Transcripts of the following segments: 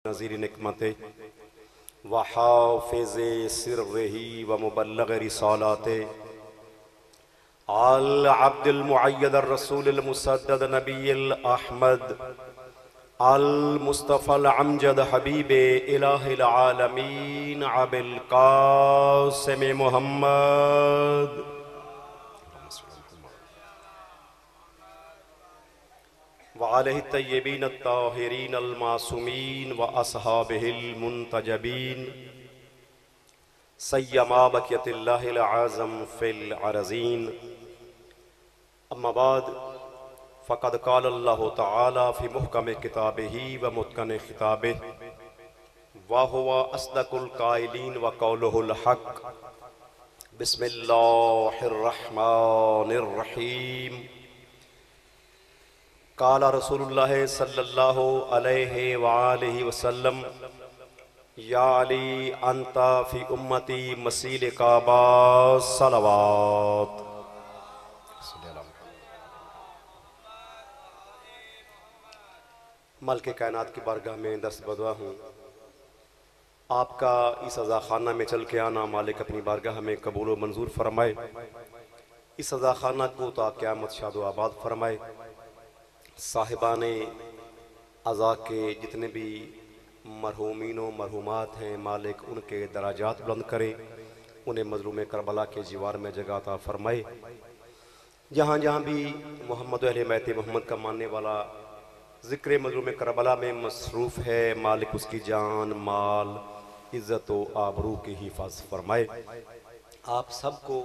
नज़ीर निकमते व हाफ़िज़ सिर्रही व मुबल्लिग़ रिसालाते अल अब्दुल मुअय्यद रसूल मुसद्दद नबील अहमद अल मुस्तफ़ल अमजद हबीब इलाहिल आलमीन अबिल कासिम मुहम्मद व आलिहि तय्यबीन अत्ताहिरीन अल मासूमीन व अस्हाबिहिल मुंतजबीन सय्यमा बक़ियतिल्लाहिल आज़म फ़िल अरज़ीन। अम्मा बाद फ़क़द क़ाल अल्लाहु तआला फ़ी मुहकम किताबिही व मुत्क़न खिताबिही व हुवा अस्दक़ुल क़ाइलीन व क़ौलुहुल हक़। बिस्मिल्लाहिर रहमानिर रहीम। काला रसूलुल्लाह सल्लल्लाहु अलैहि व आलिहि वसल्लम या अली अंता फी उम्मती मसील काबा सलवात। मल्के कायनात की बारगाह में दस्त बदुआ हूँ। आपका इस अज़ा खाना में चल के आना मालिक अपनी बारगाह में कबूल व मंजूर फरमाए। इस अज़ा खाना को ता क़यामत शादो आबाद फरमाए। साहिबाने अज़ा के जितने भी मरहूमीन व मरहूमात हैं मालिक उनके दराजात बुलंद करे, उन्हें मज़लूम करबला के जीवार में जगह अता फरमाए। जहाँ जहाँ भी मोहम्मद अहले बैत मोहम्मद का मानने वाला ज़िक्र मज़लूम करबला में मसरूफ़ है मालिक उसकी जान माल इज़्ज़त व आबरू की हिफाज़त फरमाए। आप सबको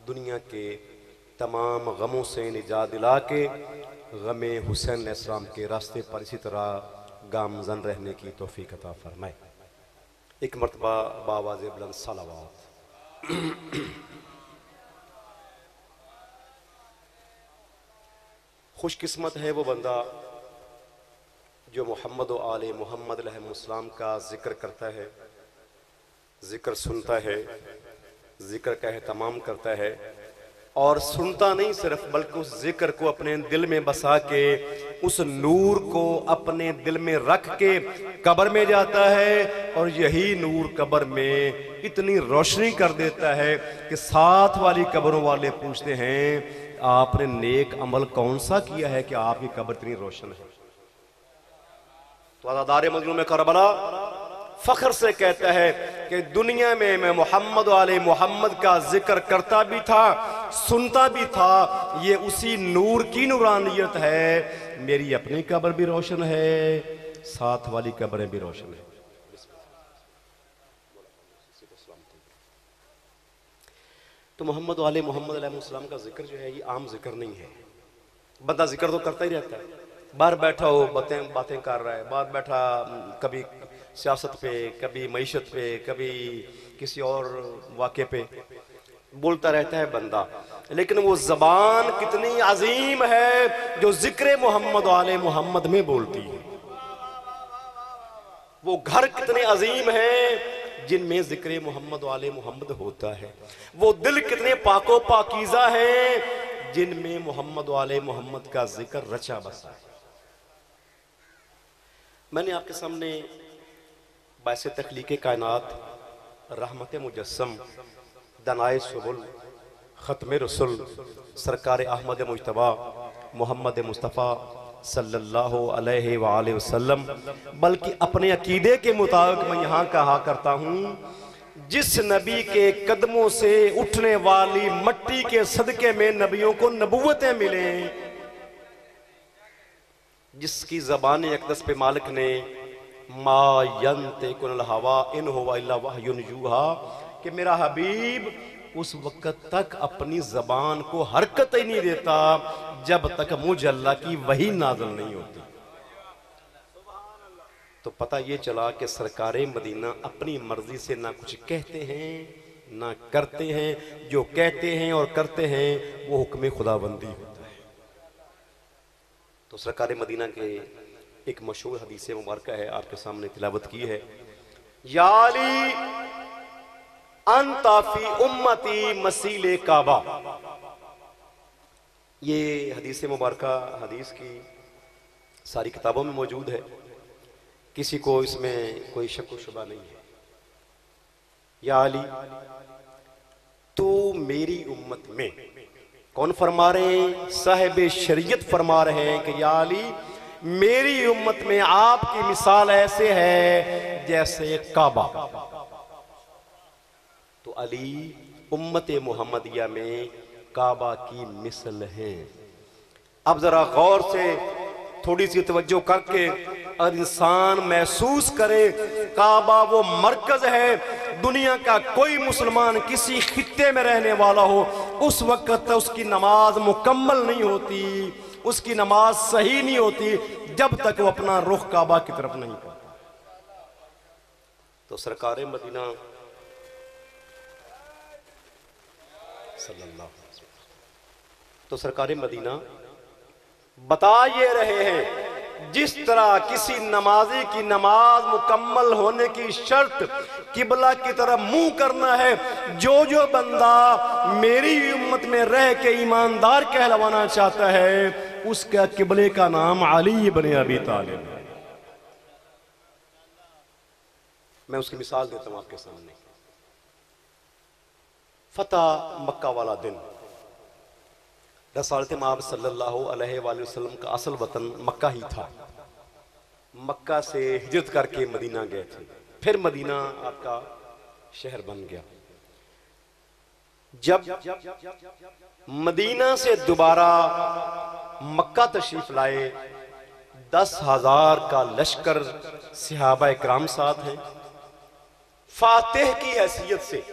दुनिया के तमाम गमों से निजात दिला के गमे हुसैन अलैहिस्सलाम के रास्ते पर इसी तरह गामज़न रहने की तौफ़ीक़ अता फरमाए। एक मरतबा बावाज़े बुलंद सलावत। खुशकिस्मत है वो बंदा जो मोहम्मद व आले मोहम्मद अलैहिस्सलाम का ज़िक्र करता है, ज़िक्र सुनता है, ज़िक्र का एहतमाम करता है और सुनता नहीं सिर्फ बल्कि उस जिक्र को अपने दिल में बसा के उस नूर को अपने दिल में रख के कब्र में जाता है और यही नूर कब्र में इतनी रोशनी कर देता है कि साथ वाली कब्रों वाले पूछते हैं आपने नेक अमल कौन सा किया है कि आपकी कब्र इतनी रोशन है। तो अज़ादार मज़लूम करबला फख्र से कहता है कि दुनिया में मैं मोहम्मद वाले मोहम्मद का जिक्र करता भी था, सुनता भी था। ये उसी नूर की नूरानियत है। मेरी अपनी कब्र भी रोशन है, साथ वाली कब्रें भी रोशन है। तो मोहम्मद वाले मोहम्मद अलैहिस्सलाम का जिक्र जो है ये आम जिक्र नहीं है। बंदा जिक्र तो करता ही रहता है। बाहर बैठा हो बातें कर रहा है, बाहर बैठा कभी सियासत पे, कभी मईशत पे, कभी किसी और वाक़े पे बोलता रहता है बंदा। लेकिन वो ज़बान कितनी अजीम है जो ज़िक्र मोहम्मद वाले मोहम्मद में बोलती है। वो घर कितने अजीम हैं जिनमें ज़िक्र मोहम्मद वाले मोहम्मद होता है। वो दिल कितने पाको पाकीज़ा हैं जिनमें मोहम्मद वाले मोहम्मद का जिक्र रचा बसा है। मैंने आपके सामने बाइसे तख्लीक़े कायनात, रहमत मुजस्सम, दनाए सुबुल, ख़त्म रसूल, सरकार अहमद मुज्तबा मोहम्मद मुस्तफ़ा सल्लल्लाहु अलैहि व आलिहि वसल्लम, बल्कि अपने अकीदे के मुताबिक मैं यहाँ कहा करता हूँ जिस नबी के कदमों से उठने वाली मट्टी के सदके में नबियों को नबूवतें मिले, जिसकी ज़बान अक़दस पे मालिक ने मा यंतिकुल हवा इन हुवा इल्ला वहयुन यूहा कि मेरा हबीब उस वक़्त तक अपनी ज़बान को हरकत ही नहीं देता जब तक मुझ अल्लाह की वही नाज़िल नहीं होती। तो पता ये चला कि सरकारे मदीना अपनी मर्जी से ना कुछ कहते हैं ना करते हैं। जो कहते हैं और करते हैं वो हुक्म खुदाबंदी होता है। तो सरकार मदीना के एक मशहूर हदीस मुबारक है, आपके सामने तिलावत की है। या अली अंता फी उम्मती मसीले काबा। ये हदीस मुबारक हदीस की सारी किताबों में मौजूद है। किसी को इसमें कोई शक व शुबा नहीं है। या अली, तो मेरी उम्मत में, कौन फरमा रहे हैं? साहिब शरीयत फरमा रहे हैं कि या अली, मेरी उम्मत में आपकी मिसाल ऐसे है जैसे काबा। तो अली उम्मत मुहम्मदिया में काबा की मिसल है। अब जरा गौर से थोड़ी सी तवज्जो करके और इंसान महसूस करे, काबा वो मरकज है। दुनिया का कोई मुसलमान किसी खित्ते में रहने वाला हो, उस वक्त उसकी नमाज मुकम्मल नहीं होती, उसकी नमाज सही नहीं होती जब तक वो अपना रुख काबा की तरफ नहीं करता। तो सरकारे मदीना सल्लल्लाहु अलैहि वसल्लम, तो सरकारे मदीना बता ये रहे हैं, जिस तरह किसी नमाजी की नमाज मुकम्मल होने की शर्त किबला की तरफ मुंह करना है, जो बंदा मेरी उम्मत में रह के ईमानदार कहलवाना चाहता है, उसका किबले का नाम अली इब्न अबी तालिब है। मैं उसकी मिसाल देता हूं आपके सामने। फतह मक्का वाला दिन, रसूल माब सल्लल्लाहु अलैहि वसल्लम का असल वतन मक्का ही था। मक्का से हिजरत करके मदीना गए थे, फिर मदीना आपका शहर बन गया। जब मदीना से दोबारा मक्का तशरीफ लाए, 10,000 का लश्कर सहाबा इकराम साथ हैं। फातिह की हैसियत से,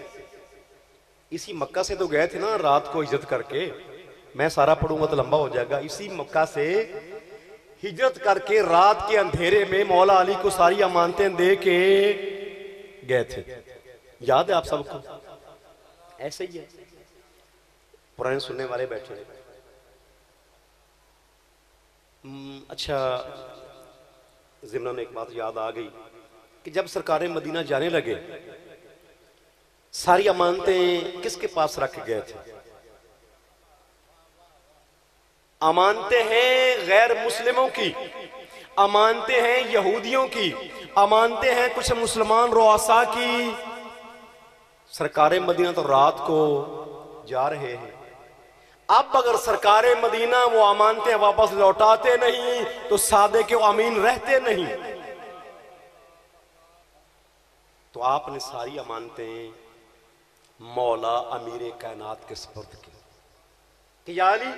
इसी मक्का से तो गए थे ना रात को हिजरत करके, मैं सारा पढ़ूंगा तो लंबा हो जाएगा। इसी मक्का से हिजरत करके रात के अंधेरे में मौला अली को सारी अमानतें दे के गए थे। याद है आप सबको? ऐसे ही है, पुराने सुनने वाले बैठे। अच्छा, ज़िम्ना में एक बात याद आ गई कि जब सरकारे मदीना जाने लगे, सारी अमानतें किसके पास रख गए थे? अमानतें हैं गैर मुस्लिमों की, अमानतें हैं यहूदियों की, अमानतें हैं कुछ मुसलमान रुआसा की। सरकारे मदीना तो रात को जा रहे हैं। अब अगर सरकारे मदीना वो अमानतें वापस लौटाते नहीं तो सादे के अमीन रहते नहीं। तो आपने सारी अमानतें मौला अमीर कायनात के सुपुर्द की कि या अली,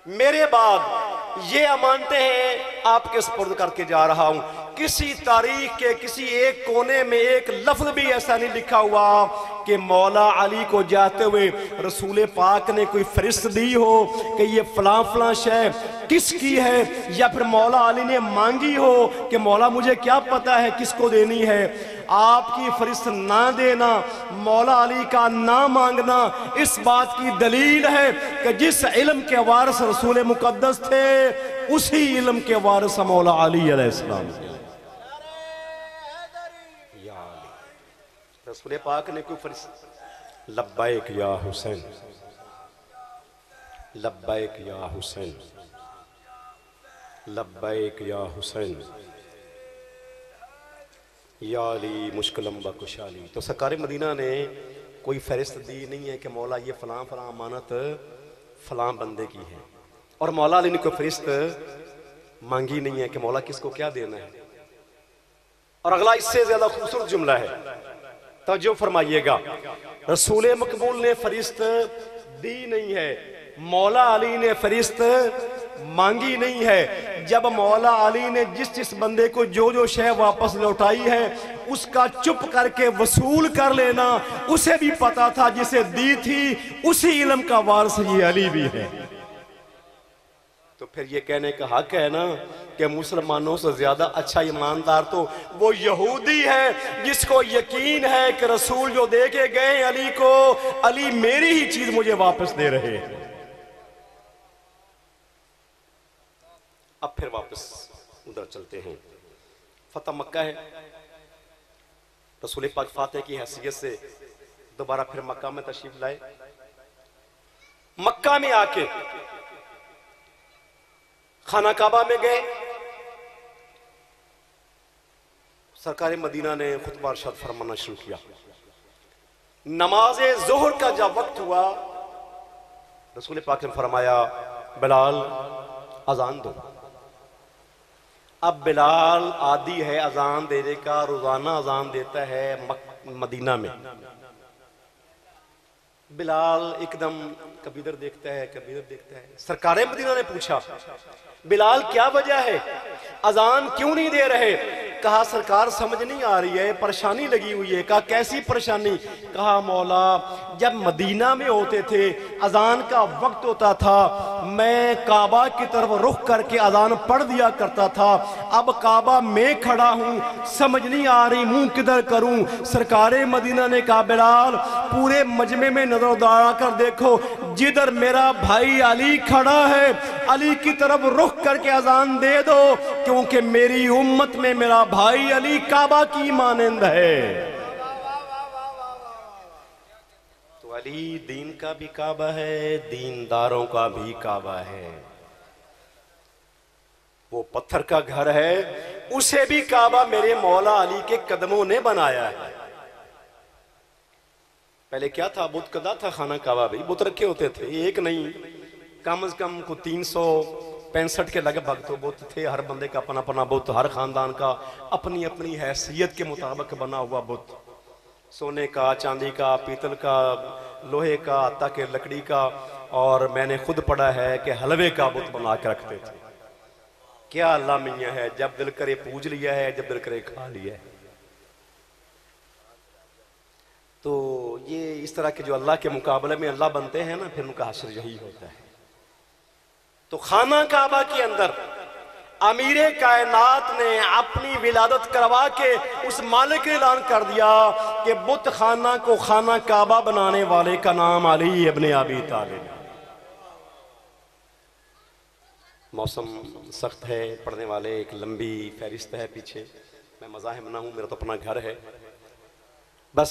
मेरे बाद ये अमानतें हैं आपके सुपुर्द करके जा रहा हूं। किसी तारीख के किसी एक कोने में एक लफ्ज भी ऐसा नहीं लिखा हुआ कि मौला अली को जाते हुए रसूल पाक ने कोई फरिश्त दी हो कि ये फलां फलां शय किसकी है, या फिर मौला अली ने मांगी हो कि मौला मुझे क्या पता है किसको देनी है। आपकी फरिश्त ना देना, मौला अली का ना मांगना, इस बात की दलील है कि जिस इल्म के वारिस रसूल मुकद्दस थे, उसी इल्म के वारिस मौला अली अलैहिस्सलाम थे। रसूल पाक ने कोई फरिश्त, लब्बैक या हुसैन, लब्बैक या हुसैन, लब्बैक या हुसैन, या अली मुश्किलम बकुशाली। तो सरकार मदीना ने कोई फहरिस्त दी नहीं है कि मौला ये फलां फलां अमानत फलां बंदे की है, और मौला अली ने कोई फरिश्त मांगी नहीं है कि मौला किसको क्या देना है। और अगला इससे ज्यादा खूबसूरत जुमला है, तवज्जो फरमाइएगा। रसूल मकबूल ने फरिश्त दी नहीं है, मौला अली ने फरिश्त मांगी नहीं है। जब मौला अली ने जिस जिस बंदे को जो शय वापस लौटाई है, उसका चुप करके वसूल कर लेना, उसे भी पता था जिसे दी थी उसी इल्म का वारिस ये अली भी है। तो फिर ये कहने का हक है ना कि मुसलमानों से ज्यादा अच्छा ईमानदार तो वो यहूदी है जिसको यकीन है कि रसूल जो दे के गए अली को, अली मेरी ही चीज मुझे वापस दे रहे हैं। अब फिर वापस उधर चलते हैं। फतह मक्का है, रसूल पाक फातिह की हैसियत से दोबारा फिर मक्का में तशरीफ लाए। मक्का में आके खाना काबा में गए, सरकार मदीना ने खुतबा इरशाद फरमाना शुरू किया। नमाज ज़ोहर का जब वक्त हुआ, रसूल पाक ने फरमाया बिलाल अजान दो। अब बिलाल आदी है अजान देने का, रोजाना अजान देता है मदीना में। बिलाल एकदम कभी इधर देखता है कभी इधर देखता है। सरकार मदीना ने पूछा बिलाल क्या वजह है, अजान क्यों नहीं दे रहे? कहा सरकार समझ नहीं आ रही है, परेशानी लगी हुई है। कहा कैसी परेशानी? कहा मौला जब मदीना में होते थे अजान का वक्त होता था, मैं काबा की तरफ रुख करके अजान पढ़ दिया करता था। अब काबा में खड़ा हूं, समझ नहीं आ रही मुंह किधर करूं। सरकार मदीना ने कहा बिलाल पूरे मजमे में नजर दौड़ा कर देखो, जिधर मेरा भाई अली खड़ा है अली की तरफ रुख करके अजान दे दो, क्योंकि मेरी उम्मत में मेरा भाई अली काबा की मानंद है। तो अली दीन का भी काबा है, दीनदारों का भी काबा है। वो पत्थर का घर है, उसे भी काबा मेरे मौला अली के कदमों ने बनाया है। पहले क्या था? बुत कदा था खाना काबा भी, बुत रखे होते थे, एक नहीं कम से कम को 365 के लगभग तो बुत थे। हर बंदे का अपना अपना बुत, हर खानदान का अपनी अपनी हैसियत के मुताबिक बना हुआ बुत, सोने का, चांदी का, पीतल का, लोहे का, आटा के लकड़ी का। और मैंने खुद पढ़ा है कि हलवे का बुत बना के रखते थे। क्या अल्लाह मियाँ है, जब दिल करे पूज लिया है, जब दिल करे खा लिया है। तो ये इस तरह के जो अल्लाह के मुकाबले में अल्लाह बनते हैं ना, फिर उनका हश्र यही होता है। तो खाना काबा के अंदर अमीरे कायनात ने अपनी विलादत करवा के उस मालिक ने ऐलान कर दिया कि बुत खाना को खाना काबा बनाने वाले का नाम अली इब्ने अबी तालिब। मौसम सख्त है, पढ़ने वाले एक लंबी फहरिस्त है पीछे, मैं मज़ाहिम ना हूं, मेरा तो अपना घर है, बस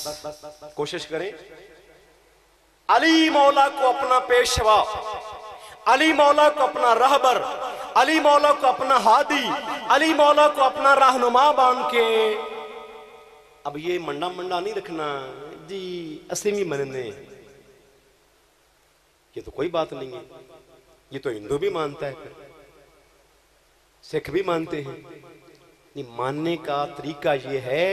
कोशिश करें। अली मौला को अपना पेशवा, अली मौला को अपना रहबर, अली मौला को अपना हादी, अली मौला को अपना रहनुमा बांध के, अब ये मंडा मंडा नहीं रखना जी असीमी मनने, ये तो कोई बात नहीं है। ये तो हिंदू भी मानता है, सिख भी मानते हैं। ये मानने का तरीका ये है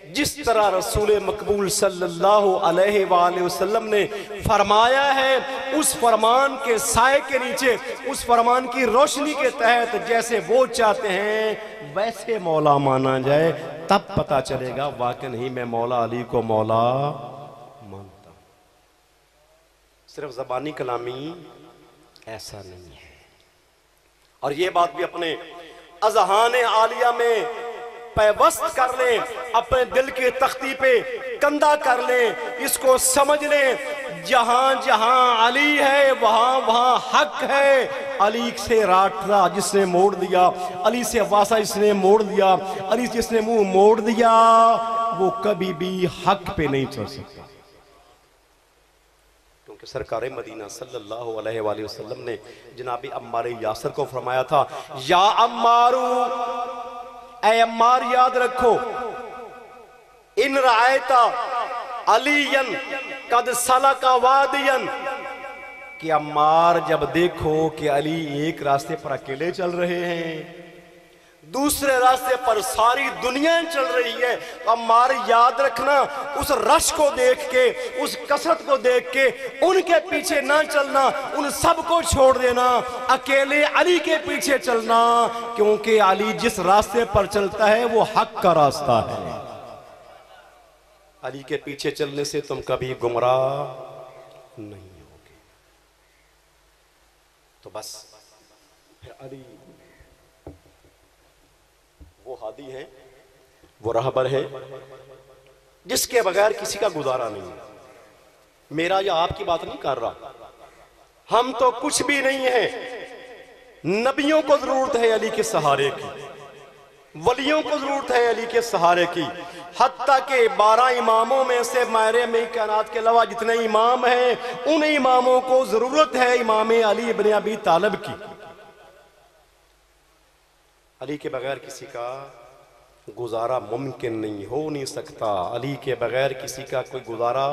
जिस तरह रसूल मकबूल सल्लल्लाहु अलैहि वसल्लम ने फरमाया है, उस फरमान के साए के नीचे, उस फरमान की रोशनी के तहत जैसे वो चाहते हैं वैसे मौला माना जाए, तब पता चलेगा वाकई नहीं मैं मौला अली को मौला मानता हूं। सिर्फ ज़बानी कलामी ऐसा नहीं है। और ये बात भी अपने अज़हान आलिया में पैवस्त कर लें, अपने दिल के तख्ती पे कंधा कर लें, इसको समझ लें जहां जहां अली है वहां वहां हक है। अली से राठा जिसने मोड़ दिया, अली से वासा जिसने मोड़ दिया, अली जिसने मुंह मोड़ दिया, वो कभी भी हक पे नहीं चल सकता। क्योंकि सरकार मदीना सल्लल्लाहु अलैहि वसल्लम ने जनाबी अम्मार यासर को फरमाया था, या अम्मारू, ऐ अम्मार याद रखो, इन रायता अलीयन कद सलका वादियन, कि अम्मार जब देखो कि अली एक रास्ते पर अकेले चल रहे हैं, दूसरे रास्ते पर सारी दुनिया चल रही है, तो अम्मार याद रखना उस रश को देख के, उस कसरत को देख के उनके पीछे ना चलना, उन सबको छोड़ देना, अकेले अली के पीछे चलना, क्योंकि अली जिस रास्ते पर चलता है वो हक का रास्ता है। अली के पीछे चलने से तुम कभी गुमराह नहीं होगे। तो बस फिर अली वो हादी है, वो रहबर है जिसके बगैर किसी का गुजारा नहीं है। मेरा या आपकी बात नहीं कर रहा, हम तो कुछ भी नहीं है। नबियों को जरूरत है अली के सहारे की, वलियों को जरूरत है अली के सहारे की। हत्ता के 12 इमामों में से मायरे में कायनात के अलावा जितने इमाम हैं, उन इमामों को जरूरत है इमाम अली इब्ने अबी तालिब की। अली के बगैर किसी का गुजारा मुमकिन नहीं, हो नहीं सकता। अली के बगैर किसी का कोई गुजारा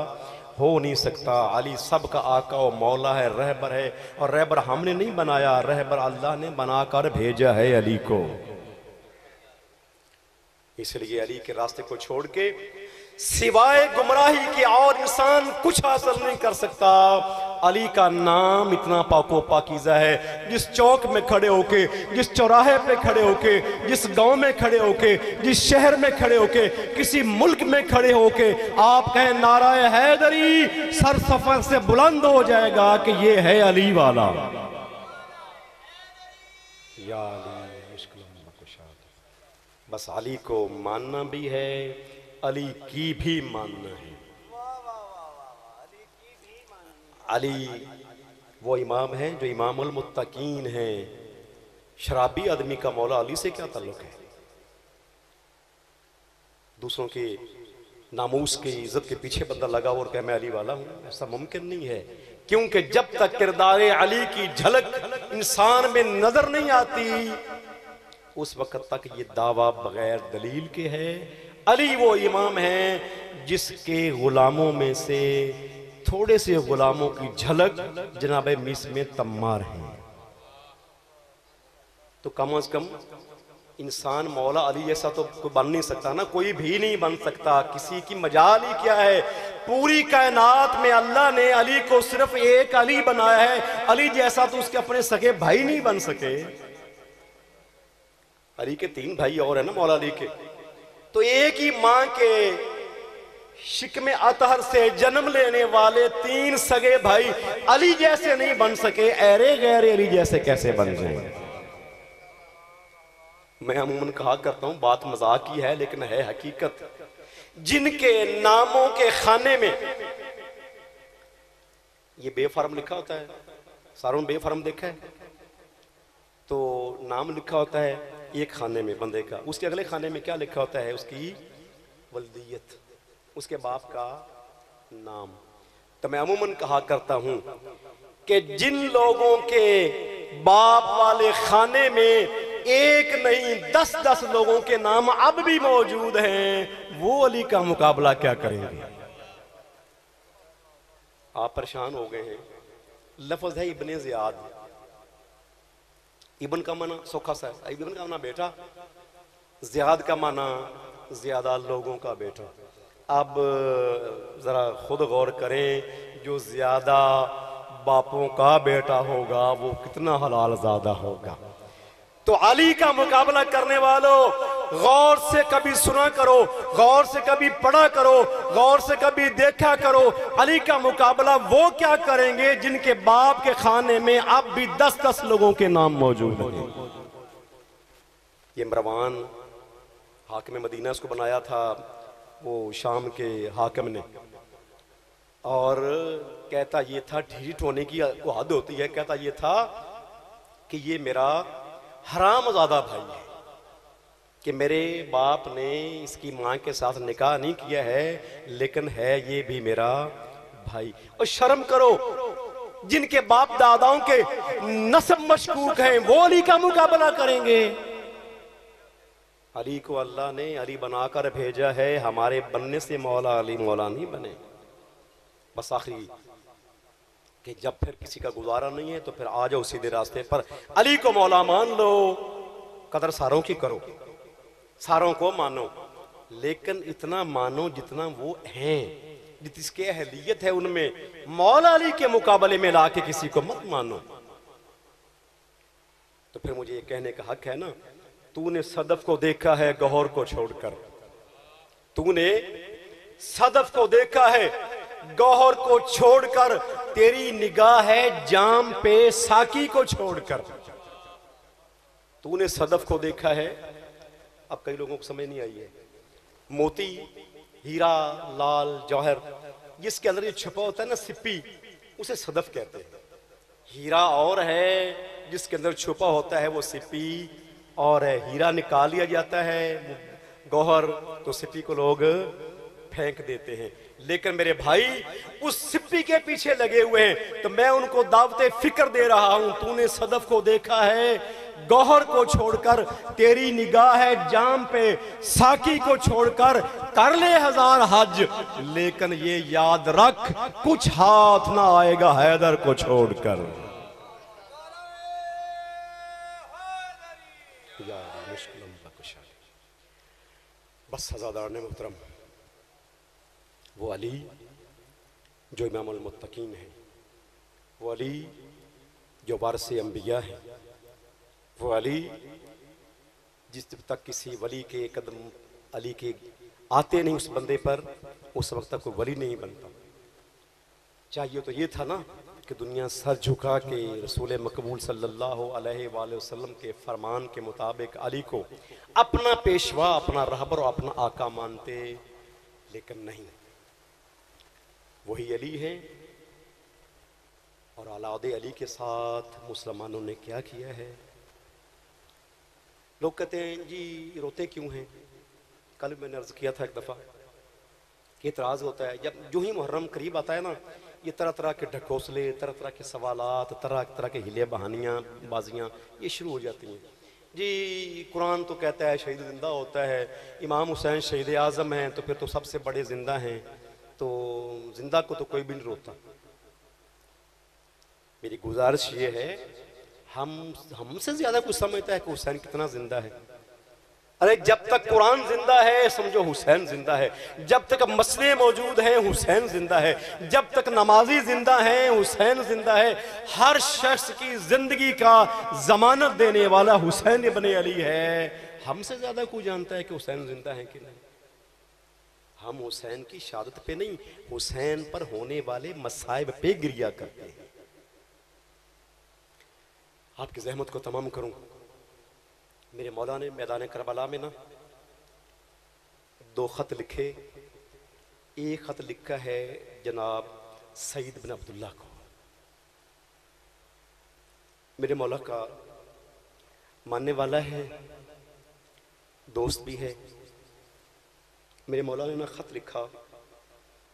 हो नहीं सकता। अली सबका आका और मौला है, रहबर है, और रहबर हमने नहीं बनाया, रहबर अल्लाह ने बनाकर भेजा है अली को। इसलिए अली के रास्ते को छोड़ के सिवाय गुमराही के और इंसान कुछ हासिल नहीं कर सकता। अली का नाम इतना पाको पाकीज़ा है, जिस चौक में खड़े होके, जिस चौराहे पे खड़े होके, जिस गांव में खड़े होके, जिस शहर में खड़े होके, किसी मुल्क में खड़े होके आप कहें नाराए हैदरी, सर सफर से बुलंद हो जाएगा कि ये है अली वाला। या अली बस अली को मानना भी है, अली की भी मानना है। अली वो इमाम है जो इमामुल मुत्तकीन है। शराबी आदमी का मौला अली से क्या ताल्लुक है? दूसरों के नामूस की इज्जत के पीछे बंदा लगा और कहे मैं अली वाला हूं, ऐसा मुमकिन नहीं है। क्योंकि जब तक किरदारे अली की झलक इंसान में नजर नहीं आती, उस वक्त तक ये दावा बगैर दलील के है। अली वो इमाम है जिसके गुलामों में से थोड़े से गुलामों की झलक जनाब मिस में तम्मार है। तो कम से कम इंसान मौला अली जैसा तो कोई बन नहीं सकता ना, कोई भी नहीं बन सकता। किसी की मजाल ही क्या है? पूरी कायनात में अल्लाह ने अली को सिर्फ एक अली बनाया है। अली जैसा तो उसके अपने सगे भाई नहीं बन सके। अली के 3 भाई और है ना मौला अली के। तो एक ही मां के शिकमे अतहर से जन्म लेने वाले 3 सगे भाई अली जैसे नहीं बन सके, ऐरे गैर अली जैसे कैसे बन जाए? मैं अमूमन कहा करता हूं, बात मजाक की है लेकिन है हकीकत। जिनके नामों के खाने में ये बेफर्म लिखा होता है, सारों ने बेफर्म देखा है, तो नाम लिखा होता है एक खाने में बंदे का, उसके अगले खाने में क्या लिखा होता है? उसकी वल्दियत, उसके बाप का नाम। तो मैं अमूमन कहा करता हूं कि जिन लोगों के बाप वाले खाने में एक नहीं 10-10 लोगों के नाम अब भी मौजूद हैं, वो अली का मुकाबला क्या करेंगे? आप परेशान हो गए हैं। लफ्ज है इब्ने ज़ियाद। इब्न का माना सौखा सा है, इब्न का माना बेटा, ज़ियाद का माना ज्यादा लोगों का बेटा। अब जरा खुद गौर करें, जो ज्यादा बापों का बेटा होगा वो कितना हलाल ज़्यादा होगा। तो अली का मुकाबला करने वालों, गौर से कभी सुना करो, गौर से कभी पढ़ा करो, गौर से कभी देखा करो। अली का मुकाबला वो क्या करेंगे जिनके बाप के खाने में अब भी 10-10 लोगों के नाम मौजूद हैं। ये मरवान हाकिम मदीना इसको बनाया था वो शाम के हाकिम ने, और कहता ये था, ढीठ होने की हद होती है, कहता ये था कि ये मेरा हरामज़ादा भाई है, कि मेरे बाप ने इसकी माँ के साथ निकाह नहीं किया है लेकिन है ये भी मेरा भाई। और शर्म करो, जिनके बाप दादाओं के नस्ब मशकूक हैं वो अली का मुकाबला करेंगे। अली को अल्लाह ने अली बनाकर भेजा है, हमारे बनने से मौला अली मौला नहीं बने। बस आखिरी कि जब फिर किसी का गुजारा नहीं है तो फिर आ जाओ सीधे रास्ते पर, अली को मौला मान लो, कदर सारों की करो, सारों को मानो, लेकिन इतना मानो जितना वो हैं, जिसकी अहलियत है उनमें। मौला अली के मुकाबले में लाके किसी को मत मानो। तो फिर मुझे ये कहने का हक है ना, तूने सदफ को देखा है गौहर को छोड़कर, तूने सदफ को देखा है गौहर को छोड़कर, तेरी निगाह है जाम पे साकी को छोड़कर। तूने सदफ को देखा है, अब कई लोगों को समझ नहीं आई है, मोती, हीरा, लाल, जौहर, जिसके अंदर ये छुपा होता है ना सिप्पी, उसे सदफ कहते हैं। हीरा और है जिसके अंदर छुपा होता है वो सिप्पी और है। हीरा निकाल लिया जाता है, गौहर तो सिप्पी को लोग फेंक देते हैं। लेकिन मेरे भाई उस सिप्पी के पीछे लगे हुए हैं, तो मैं उनको दावते फिक्र दे रहा हूं। तूने सदफ को देखा है गौहर को छोड़कर, तेरी निगाह है जाम पे साकी को छोड़कर, कर ले 1000 हज, लेकिन ये याद रख कुछ हाथ ना आएगा हैदर को छोड़कर। बस सजादार ने मोहतरम, वो अली जो इमामुल मुत्तकीन है, वो अली जो वारिसे अंबिया है, वो अली जिस तक किसी वली के कदम अली के आते नहीं उस बंदे पर, उस वक्त तक कोई वली नहीं बनता। चाहिए तो ये था ना कि दुनिया सर झुका के रसूल मकबूल सल्लल्लाहु अलैहि वसल्लम के फरमान के मुताबिक अली को अपना पेशवा, अपना रहबर और अपना आका मानते, लेकिन नहीं, वही अली है। और औलाद अली के साथ मुसलमानों ने क्या किया है? लोग कहते हैं जी रोते क्यों हैं? कल मैंने अर्ज किया था एक दफ़ा कि इतराज़ होता है जब जो ही मुहर्रम करीब आता है ना, ये तरह तरह के ढकोसले, तरह तरह के सवालात, तरह तरह के हिले बहानियाँ बाजियाँ ये शुरू हो जाती हैं। जी कुरान तो कहता है शहीद ज़िंदा होता है, इमाम हुसैन शहीद आज़म हैं, तो फिर तो सबसे बड़े ज़िंदा हैं, तो ज़िंदा को तो कोई भी नहीं रोता। मेरी गुजारिश ये है, हमसे ज़्यादा कुछ समझता है कि हुसैन कितना ज़िंदा है। अरे जब तक कुरान जिंदा है समझो हुसैन जिंदा है, जब तक मसले मौजूद हैं हुसैन जिंदा है, जब तक नमाजी जिंदा है हुसैन जिंदा है। हर शख्स की जिंदगी का जमानत देने वाला हुसैन इब्ने अली है। हमसे ज्यादा कोई जानता है कि हुसैन जिंदा है कि नहीं? हम हुसैन की शहादत पे नहीं, हुसैन पर होने वाले मसाइब पे गिरिया करते हैं। आपकी जहमत को तमाम करूं, मेरे मौला ने मैदान करबला में ना 2 खत लिखे। एक खत लिखा है जनाब सईद बिन अब्दुल्ला को, मेरे मौला का मानने वाला है, दोस्त भी है। मेरे मौला ने ना खत लिखा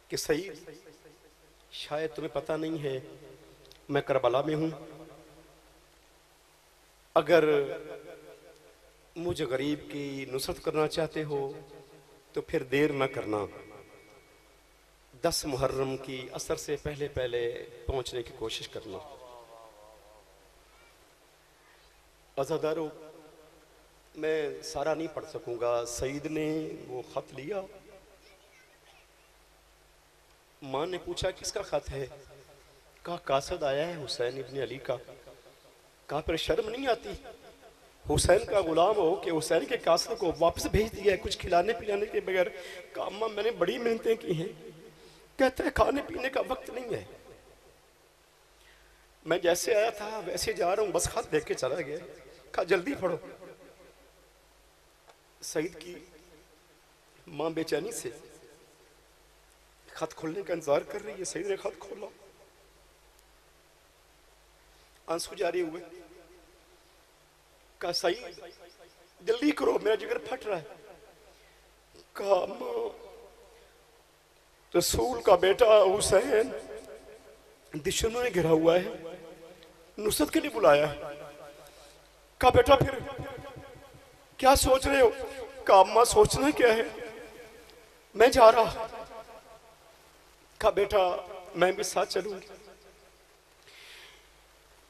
कि सईद, शायद तुम्हें पता नहीं है मैं करबला में हूं, अगर मुझे गरीब की नुसरत करना चाहते हो तो फिर देर ना करना, 10 मुहर्रम की असर से पहले पहले पहुंचने की कोशिश करना। अज़ादारों, मैं सारा नहीं पढ़ सकूंगा। सईद ने वो खत लिया, माँ ने पूछा किसका खत है? कहा कासद आया है हुसैन इब्ने अली का। कहा फिर शर्म नहीं आती हुसैन का गुलाम हो कि हुसैन के कासद को वापस भेज दिया है कुछ खिलाने पिलाने के बगैर? कहा अम्मा मैंने बड़ी मेहनतें की हैं। कहता है खाने पीने का वक्त नहीं है, मैं जैसे आया था वैसे जा रहा हूं, बस खत देख के चला गया। कहा जल्दी पढ़ो। सईद की मां बेचैनी से खत खोलने का इंतजार कर रही है। सईद ने खत खोला, आंसू जारी हुए। कहा सईद जल्दी करो मेरा जिगर फट रहा है। कहा रसूल का बेटा हुसैन दुश्मनों ने घिरा हुआ है, नुसरत के लिए बुलाया है। कहा बेटा फिर क्या सोच रहे हो? कहा अम्मा सोचना क्या है, मैं जा रहा। कहा बेटा मैं भी साथ चलूंगी।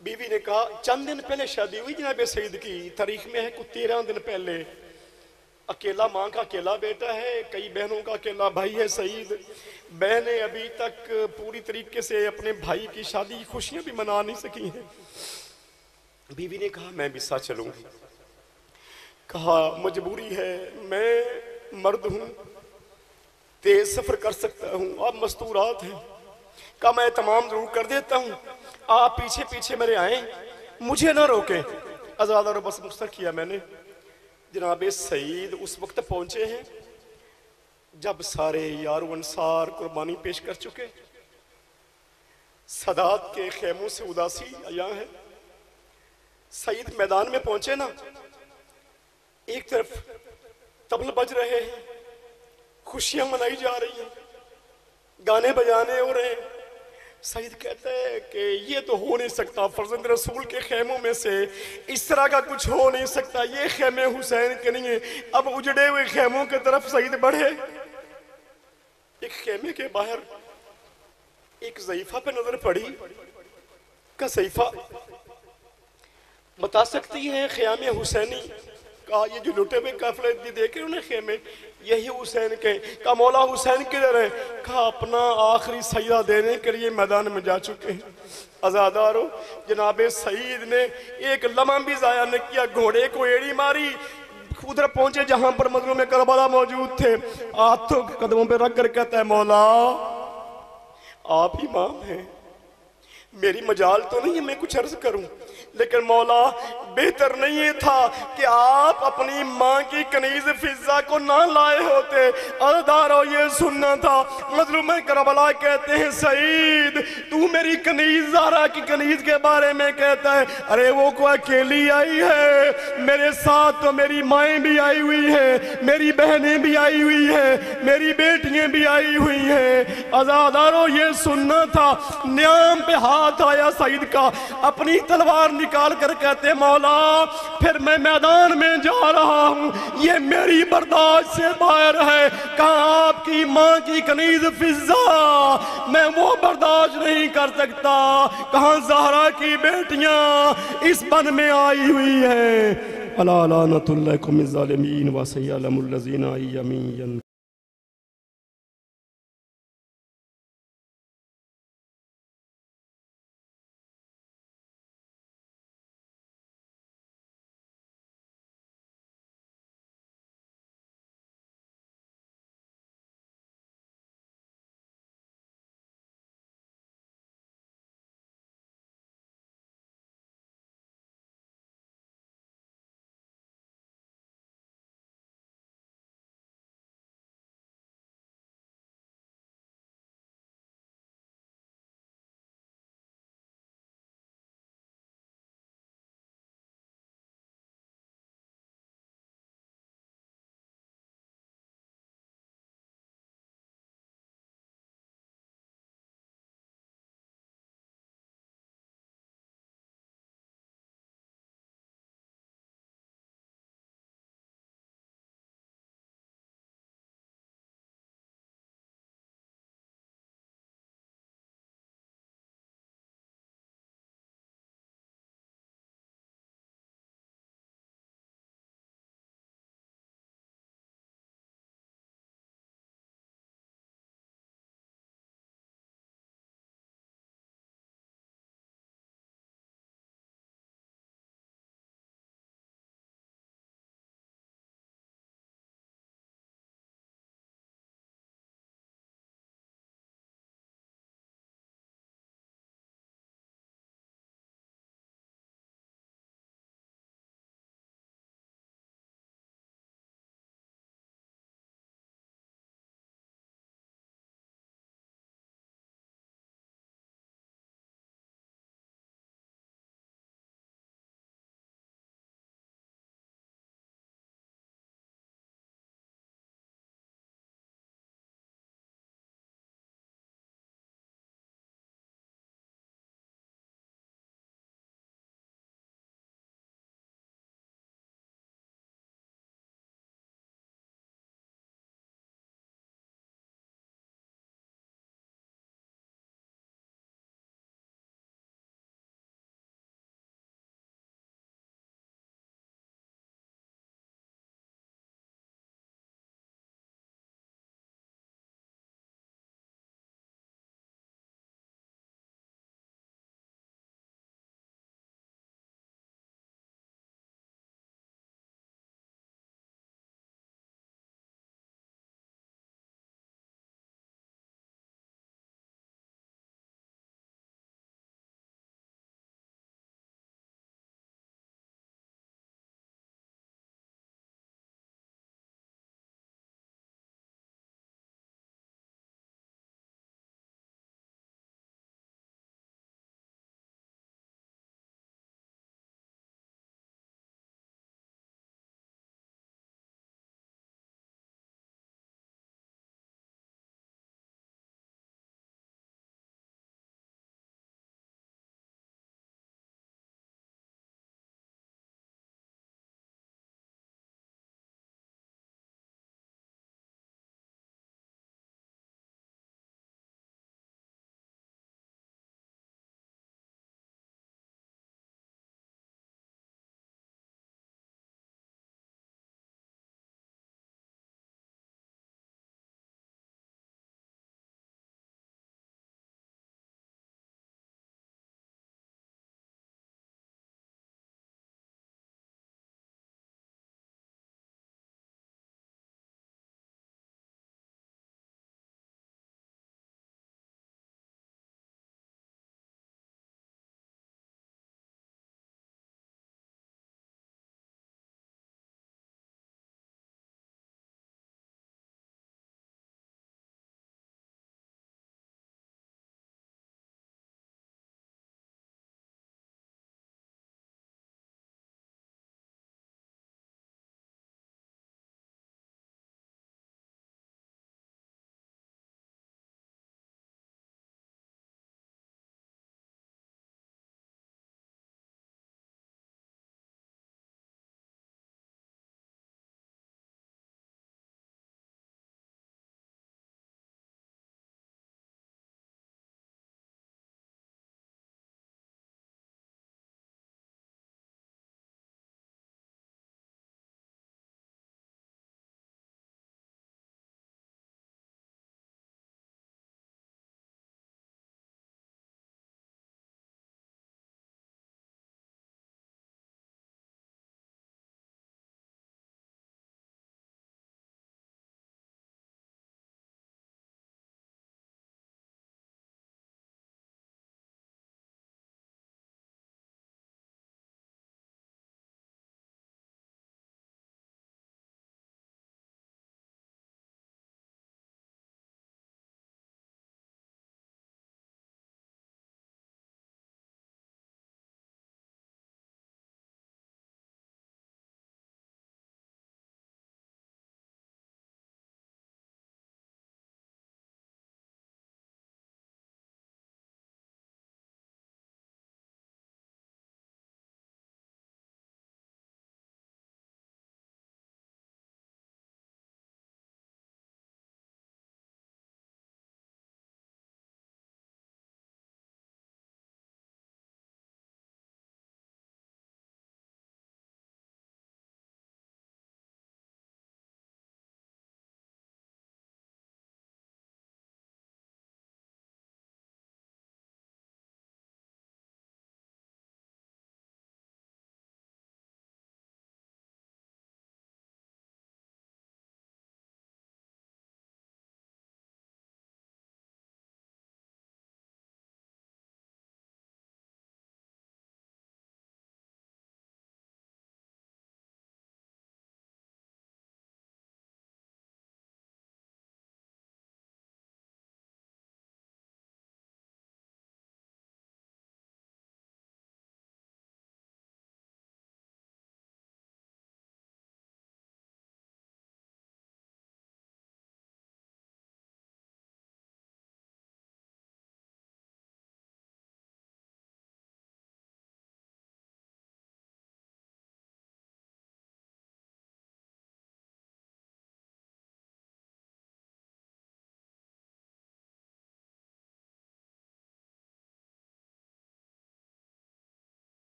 बीवी ने कहा चंद दिन पहले शादी हुई जनाब सईद की, तारीख में है कुछ 13 दिन पहले। अकेला माँ का अकेला बेटा है, कई बहनों का अकेला भाई है सईद। बहनें अभी तक पूरी तरीके से अपने भाई की शादी की खुशियां भी मना नहीं सकी हैं। बीवी ने कहा मैं भी साथ चलूंगी। कहा मजबूरी है, मैं मर्द हूं, तेज सफर कर सकता हूं, आप मस्तूरात हैं। कहा मैं तमाम जरूर कर देता हूं, आप पीछे पीछे मेरे आए, मुझे ना रोके। आजाद और बस मुख्तर किया मैंने। जनाब सईद उस वक्त पहुंचे हैं जब सारे यार अंसार कुर्बानी पेश कर चुके, सदात के खेमों से उदासी आया है। सईद मैदान में पहुंचे ना, एक तरफ तबल बज रहे हैं, खुशियां मनाई जा रही हैं, गाने बजाने हो रहे हैं, सईद कहता है कि ये तो हो नहीं सकता, फर्जंद रसूल के खेमों में से इस तरह का कुछ हो नहीं सकता, ये खेमे हुसैन के नहीं है। अब उजड़े हुए खेमों की तरफ सईद बढ़े। एक खेमे के बाहर एक ज़ईफा पे नजर पड़ी का ज़ईफा बता सकती है ख़याम हुसैनी का, ये जो लुटे हुए काफिले देखे उन्हें खेमे यही हुसैन के का, मौला हुसैन किधर है? कहा अपना आखिरी सजदा देने के लिए मैदान में जा चुके हैं। आज़ादारो, जनाबे सईद ने एक लम्हा भी ज़ाया न किया, घोड़े को एड़ी मारी, उधर पहुंचे जहां पर मजलूम करबला मौजूद थे, हाथों के कदमों पे रख कर कहता है मौला आप इमाम हैं, मेरी मजाल तो नहीं है मैं कुछ अर्ज करूं, लेकिन मौला बेहतर नहीं ये था कि आप अपनी माँ की कनीज फिजा को ना लाए होते? अदारो ये सुनना था। मजलूम करबला कहते हैं सईद तू मेरी कनीज ज़हरा की कनीज के बारे में कहता है, अरे वो को अकेली आई है, मेरे साथ तो मेरी माएँ भी आई हुई है, मेरी बहनें भी आई हुई है, मेरी बेटियां भी आई हुई हैं। अदारो ये सुनना था। न्याम पे हाथ आया सईद का, अपनी तलवार निकाल कर कहते मौला फिर मैं मैदान में जा रहा हूं, ये मेरी बर्दाश्त से बाहर है। कहा आपकी माँ की कनीज फिजा मैं वो बर्दाश्त नहीं कर सकता, कहा ज़हरा की बेटियां इस बन में आई हुई है। अला लानतुल्लाहि व सय्यलमुल लज़ीना यमीन।